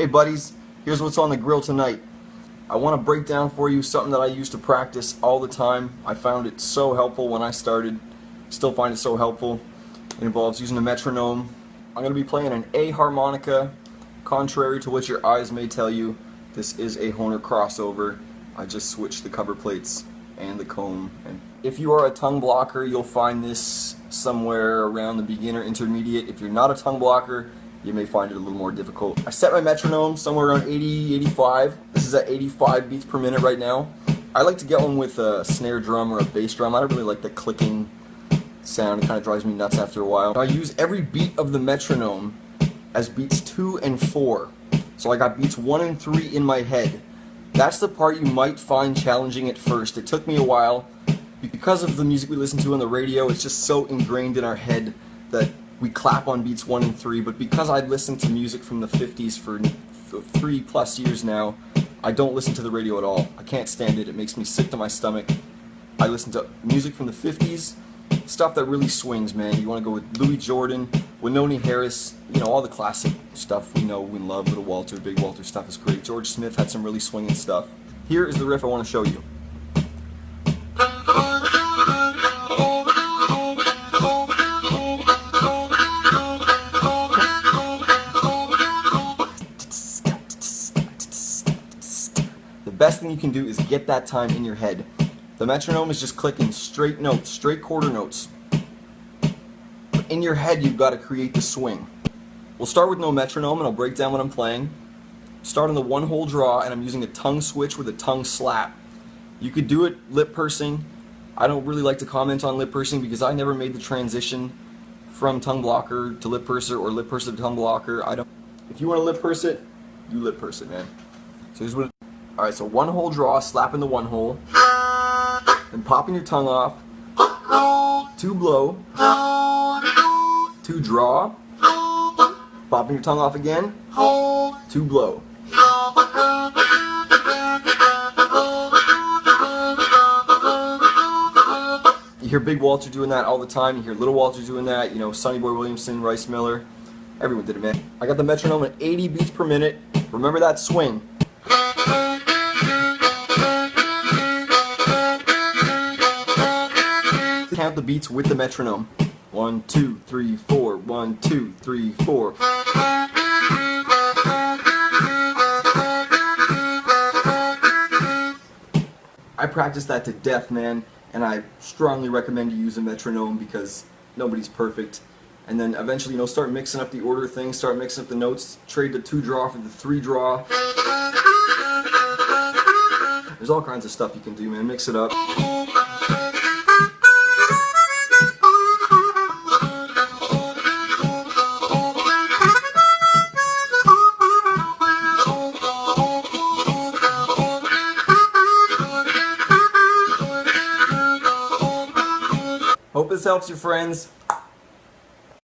Hey buddies, here's what's on the grill tonight. I want to break down for you something that I used to practice all the time. I found it so helpful when I started. Still find it so helpful. It involves using a metronome. I'm going to be playing an A harmonica. Contrary to what your eyes may tell you, this is a Hohner crossover. I just switched the cover plates and the comb. And if you are a tongue blocker, you'll find this somewhere around the beginner intermediate. If you're not a tongue blocker, you may find it a little more difficult. I set my metronome somewhere around 80, 85. This is at 85 beats per minute right now. I like to get one with a snare drum or a bass drum. I don't really like the clicking sound. It kind of drives me nuts after a while. I use every beat of the metronome as beats 2 and 4. So I got beats 1 and 3 in my head. That's the part you might find challenging at first. It took me a while. Because of the music we listen to on the radio, it's just so ingrained in our head that we clap on beats 1 and 3, but because I've listened to music from the 50s for 3+ years now, I don't listen to the radio at all. I can't stand it. It makes me sick to my stomach. I listen to music from the 50s, stuff that really swings, man. You want to go with Louis Jordan, Wynonie Harris, you know, all the classic stuff we know, we love. Little Walter, Big Walter stuff is great. George Smith had some really swinging stuff. Here is the riff I want to show you. The best thing you can do is get that time in your head. The metronome is just clicking straight notes, straight quarter notes. But in your head, you've got to create the swing. We'll start with no metronome, and I'll break down what I'm playing. Start on the 1-hole draw, and I'm using a tongue switch with a tongue slap. You could do it lip pursing. I don't really like to comment on lip pursing because I never made the transition from tongue blocker to lip purser or lip purser to tongue blocker. If you want to lip purse it, you lip purse it, man. So here's what. Alright, so 1-hole draw, slapping the 1-hole, then popping your tongue off, 2 blow, 2 draw, popping your tongue off again, 2 blow. You hear Big Walter doing that all the time, you hear Little Walter doing that, you know, Sonny Boy Williamson, Rice Miller, everyone did it, man. I got the metronome at 80 beats per minute. Remember that swing. Count the beats with the metronome. 1, 2, 3, 4. 1, 2, 3, 4. I practice that to death, man, and I strongly recommend you use a metronome because nobody's perfect. And then eventually, you know, start mixing up the order thing, start mixing up the notes, trade the 2 draw for the 3 draw. There's all kinds of stuff you can do, man. Mix it up. Hope this helps you, friends.